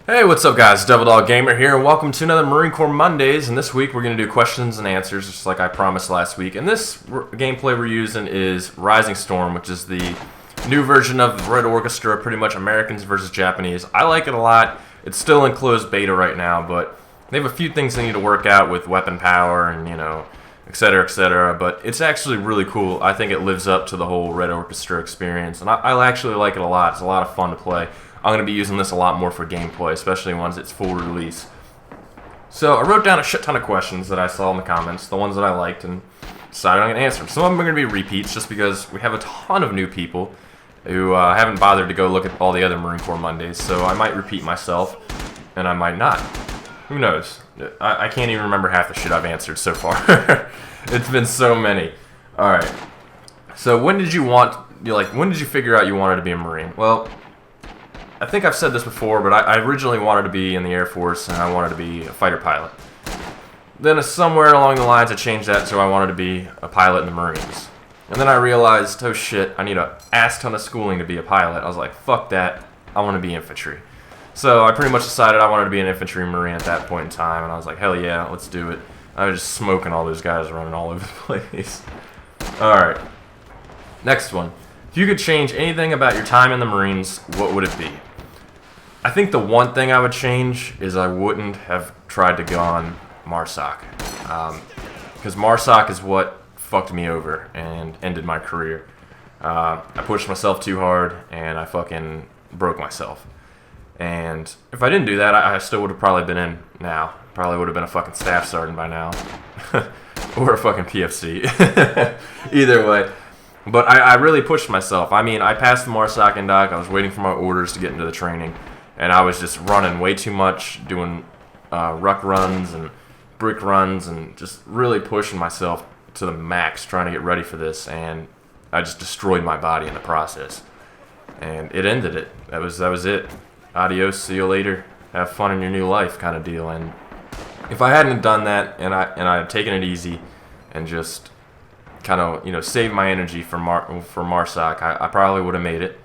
Hey, what's up guys? Devil Dog Gamer here, and welcome to another Marine Corps Mondays, and this week we're going to do questions and answers, just like I promised last week. And this gameplay we're using is Rising Storm, which is the new version of Red Orchestra, pretty much Americans versus Japanese. I like it a lot. It's still in closed beta right now, but they have a few things they need to work out with weapon power and, etc., etc., but it's actually really cool. I think it lives up to the whole Red Orchestra experience, and I actually like it a lot. It's a lot of fun to play. I'm going to be using this a lot more for gameplay, especially once it's full release. So I wrote down a shit ton of questions that I saw in the comments, the ones that I liked, and decided I'm going to answer them. Some of them are going to be repeats just because we have a ton of new people who haven't bothered to go look at all the other Marine Corps Mondays, so I might repeat myself, and I might not. Who knows? I can't even remember half the shit I've answered so far. It's been so many. Alright. So when did you figure out you wanted to be a Marine? Well, I think I've said this before, but I originally wanted to be in the Air Force, and I wanted to be a fighter pilot. Then somewhere along the lines I changed that, so I wanted to be a pilot in the Marines. And then I realized, oh shit, I need a ass ton of schooling to be a pilot. I was like, fuck that, I want to be infantry. So I pretty much decided I wanted to be an infantry Marine at that point in time, and I was like, hell yeah, let's do it. I was just smoking all those guys running all over the place. Alright, next one. If you could change anything about your time in the Marines, what would it be? I think the one thing I would change is I wouldn't have tried to go on MARSOC. Because MARSOC is what fucked me over and ended my career. I pushed myself too hard and I fucking broke myself. And if I didn't do that, I still would have probably been in now. Probably would have been a fucking staff sergeant by now. Or a fucking PFC. Either way. But I really pushed myself. I mean, I passed the MARSOC and doc. I was waiting for my orders to get into the training. And I was just running way too much, doing ruck runs and brick runs, and just really pushing myself to the max, trying to get ready for this. And I just destroyed my body in the process. And it ended it. That was it. Adios, see you later. Have fun in your new life, kind of deal. And if I hadn't done that, and I had taken it easy, and just kind of saved my energy for MARSOC, I probably would have made it.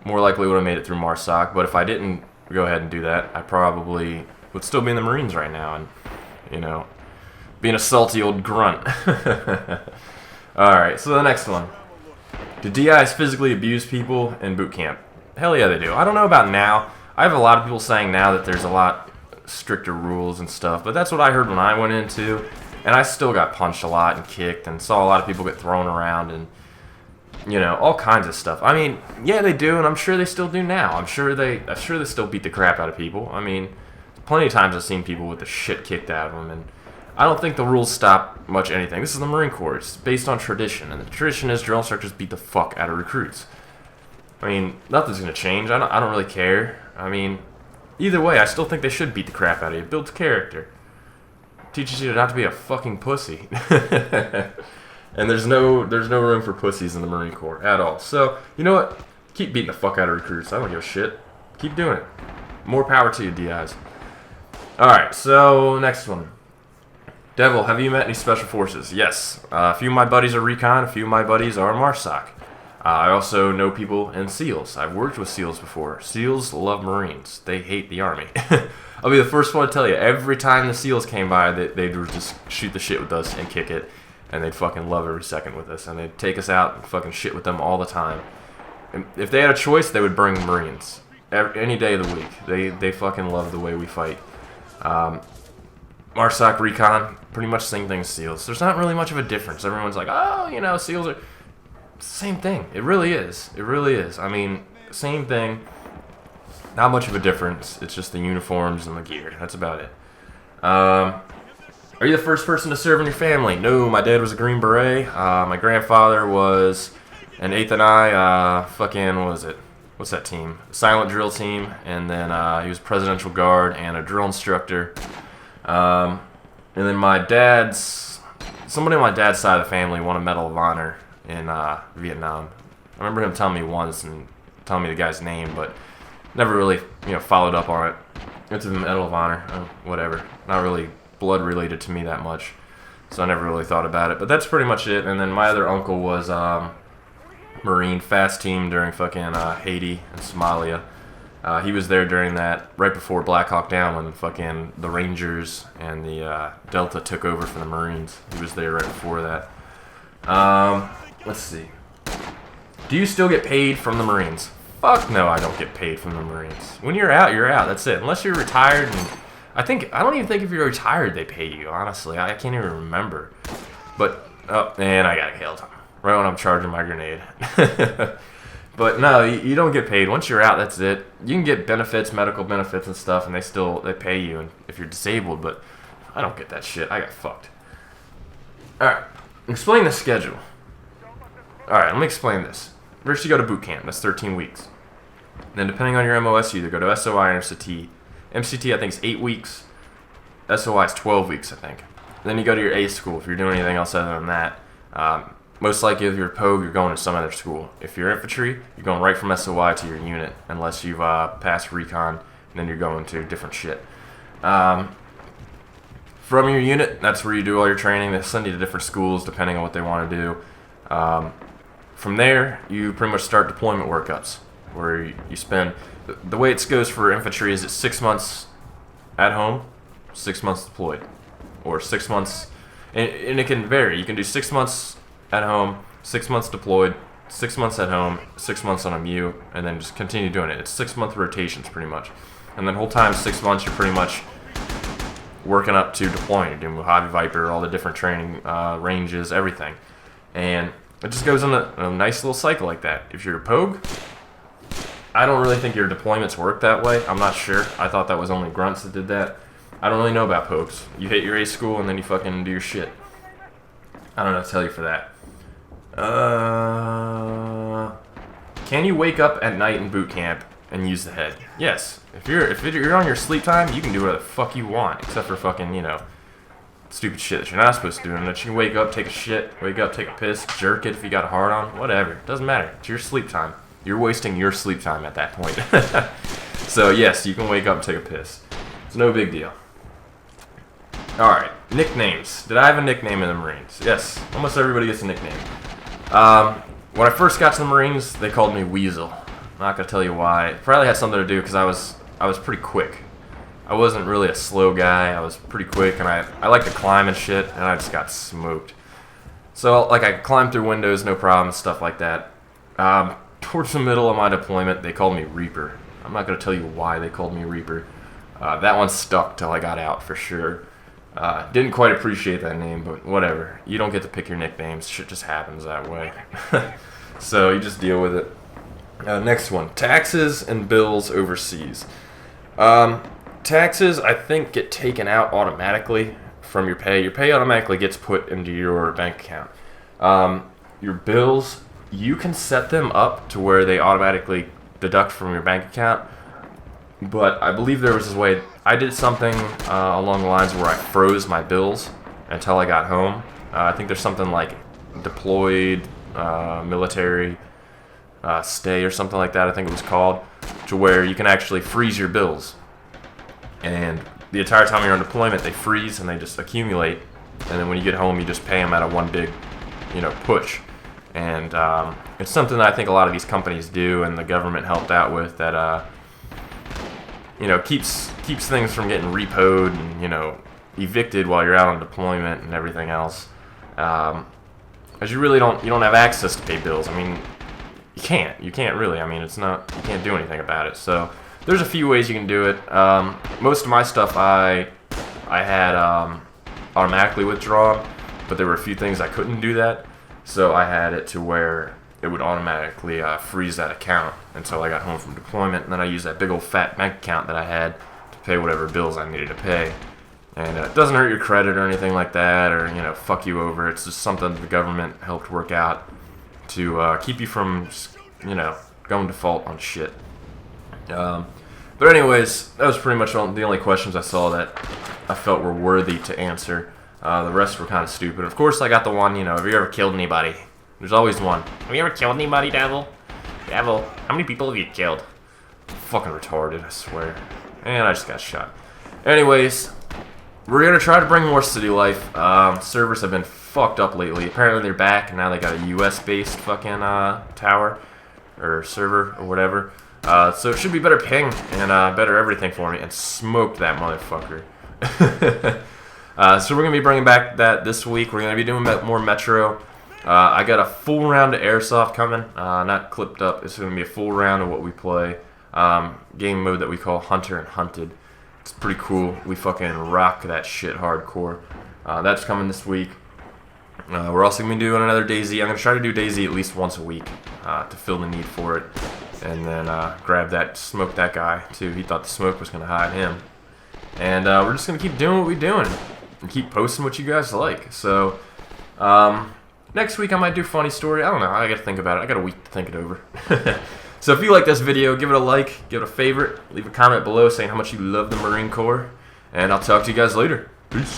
More likely would have made it through MARSOC, but if I didn't go ahead and do that, I probably would still be in the Marines right now and, being a salty old grunt. Alright, so the next one. Do DIs physically abuse people in boot camp? Hell yeah, they do. I don't know about now. I have a lot of people saying now that there's a lot stricter rules and stuff, but that's what I heard when I went into, and I still got punched a lot and kicked and saw a lot of people get thrown around and all kinds of stuff. I mean, yeah, they do, and I'm sure they still do now. I'm sure they still beat the crap out of people. I mean, plenty of times I've seen people with the shit kicked out of them, and I don't think the rules stop much anything. This is the Marine Corps. It's based on tradition, and the tradition is drill instructors beat the fuck out of recruits. I mean, nothing's gonna change. I don't really care. I mean, either way, I still think they should beat the crap out of you. It builds character. Teaches you not to be a fucking pussy. And there's no room for pussies in the Marine Corps at all. So, you know what? Keep beating the fuck out of recruits. I don't give a shit. Keep doing it. More power to you, DIs. Alright, so next one. Devil, have you met any special forces? Yes. A few of my buddies are recon. A few of my buddies are MARSOC. I also know people in SEALs. I've worked with SEALs before. SEALs love Marines. They hate the Army. I'll be the first one to tell you. Every time the SEALs came by, they'd just shoot the shit with us and kick it. And they'd fucking love every second with us. And they'd take us out and fucking shit with them all the time. And if they had a choice, they would bring Marines. Any day of the week. They fucking love the way we fight. MARSOC recon, pretty much the same thing as SEALs. There's not really much of a difference. Everyone's like, oh, SEALs are... It's the same thing. It really is. It really is. I mean, same thing. Not much of a difference. It's just the uniforms and the gear. That's about it. Are you the first person to serve in your family? No, my dad was a Green Beret. My grandfather was an 8th and I, what was it? What's that team? Silent drill team. And then he was Presidential Guard and a drill instructor. And then somebody on my dad's side of the family won a Medal of Honor in Vietnam. I remember him telling me once and telling me the guy's name, but never really, followed up on it. It's a Medal of Honor, whatever. Not really blood related to me that much, so I never really thought about it. But that's pretty much it. And then my other uncle was Marine fast team during fucking Haiti and Somalia. He was there during that, right before Black Hawk Down, when fucking the Rangers and the Delta took over for the Marines. He was there right before that. Let's see. Do you still get paid from the Marines? Fuck no, I don't get paid from the Marines. When you're out, you're out. That's it. Unless you're retired, and I don't even think if you're retired they pay you. Honestly, I can't even remember. But and I got killed right when I'm charging my grenade. But no, you don't get paid. Once you're out, that's it. You can get benefits, medical benefits and stuff, and they pay you if you're disabled. But I don't get that shit. I got fucked. All right, explain the schedule. All right, let me explain this. First, you go to boot camp. That's 13 weeks. Then, depending on your MOS, you either go to SOI or MCT. MCT, I think, is 8 weeks. SOI is 12 weeks, I think. Then you go to your A school if you're doing anything else other than that. Most likely, if you're a POG, you're going to some other school. If you're infantry, you're going right from SOI to your unit, unless you've passed recon, and then you're going to different shit. From your unit, that's where you do all your training. They send you to different schools depending on what they want to do. From there, you pretty much start deployment workups, where you spend... The way it goes for infantry is it's 6 months at home, 6 months deployed. Or 6 months... And it can vary. You can do 6 months at home, 6 months deployed, 6 months at home, 6 months on a MU, and then just continue doing it. It's 6-month rotations, pretty much. And then the whole time, 6 months, you're pretty much working up to deploying. You're doing Mojave Viper, all the different training ranges, everything. And it just goes in a nice little cycle like that. If you're a POG, I don't really think your deployments work that way. I'm not sure. I thought that was only grunts that did that. I don't really know about POGs. You hit your A school and then you fucking do your shit. I don't know what to tell you for that. Can you wake up at night in boot camp and use the head? Yes. If you're on your sleep time, you can do whatever the fuck you want, except for fucking, stupid shit that you're not supposed to do. And that you can wake up, take a shit, wake up, take a piss, jerk it if you got a hard on, whatever. It doesn't matter. It's your sleep time. You're wasting your sleep time at that point. So yes, you can wake up and take a piss. It's no big deal. Alright, nicknames. Did I have a nickname in the Marines? Yes, almost everybody gets a nickname. When I first got to the Marines, they called me Weasel. I'm not going to tell you why. It probably had something to do because I was pretty quick. I wasn't really a slow guy. I was pretty quick, and I like to climb and shit, and I just got smoked. So, I could climb through windows, no problem, stuff like that. Towards the middle of my deployment, they called me Reaper. I'm not going to tell you why they called me Reaper. That one stuck till I got out, for sure. Didn't quite appreciate that name, but whatever. You don't get to pick your nicknames. Shit just happens that way. So, you just deal with it. Next one. Taxes and bills overseas. Taxes, I think, get taken out automatically from your pay. Your pay automatically gets put into your bank account. Your bills, you can set them up to where they automatically deduct from your bank account. But I believe there was this way. I did something along the lines where I froze my bills until I got home. I think there's something like deployed military stay or something like that, I think it was called, to where you can actually freeze your bills. And the entire time you're on deployment, they freeze and they just accumulate. And then when you get home, you just pay them out of one big, push. And it's something that I think a lot of these companies do, and the government helped out with, that keeps things from getting repoed and evicted while you're out on deployment and everything else. Because you don't have access to pay bills. I mean, you can't really. I mean, you can't do anything about it. So there's a few ways you can do it. Most of my stuff I had automatically withdrawn, but there were a few things I couldn't do that. So I had it to where it would automatically freeze that account until I got home from deployment, and then I used that big old fat bank account that I had to pay whatever bills I needed to pay. And it doesn't hurt your credit or anything like that, or fuck you over. It's just something the government helped work out to keep you from going default on shit. But anyways, that was pretty much the only questions I saw that I felt were worthy to answer. The rest were kind of stupid. Of course, I got the one, have you ever killed anybody? There's always one. Have you ever killed anybody, Devil? Devil, how many people have you killed? Fucking retarded, I swear. And I just got shot. Anyways, we're going to try to bring more city life. Servers have been fucked up lately. Apparently they're back, and now they got a US-based fucking tower, or server, or whatever. So it should be better ping and better everything for me. And smoked that motherfucker. So we're going to be bringing back that this week. We're going to be doing more Metro. I got a full round of Airsoft coming. Not clipped up. It's going to be a full round of what we play. Game mode that we call Hunter and Hunted. It's pretty cool. We fucking rock that shit hardcore. That's coming this week. We're also going to be doing another DayZ. I'm going to try to do DayZ at least once a week to fill the need for it. And then grab that, smoke that guy too. He thought the smoke was going to hide him. And we're just going to keep doing what we're doing. And keep posting what you guys like. So, next week I might do funny story. I don't know. I got to think about it. I got a week to think it over. So if you like this video, give it a like, give it a favorite, leave a comment below saying how much you love the Marine Corps. And I'll talk to you guys later. Peace.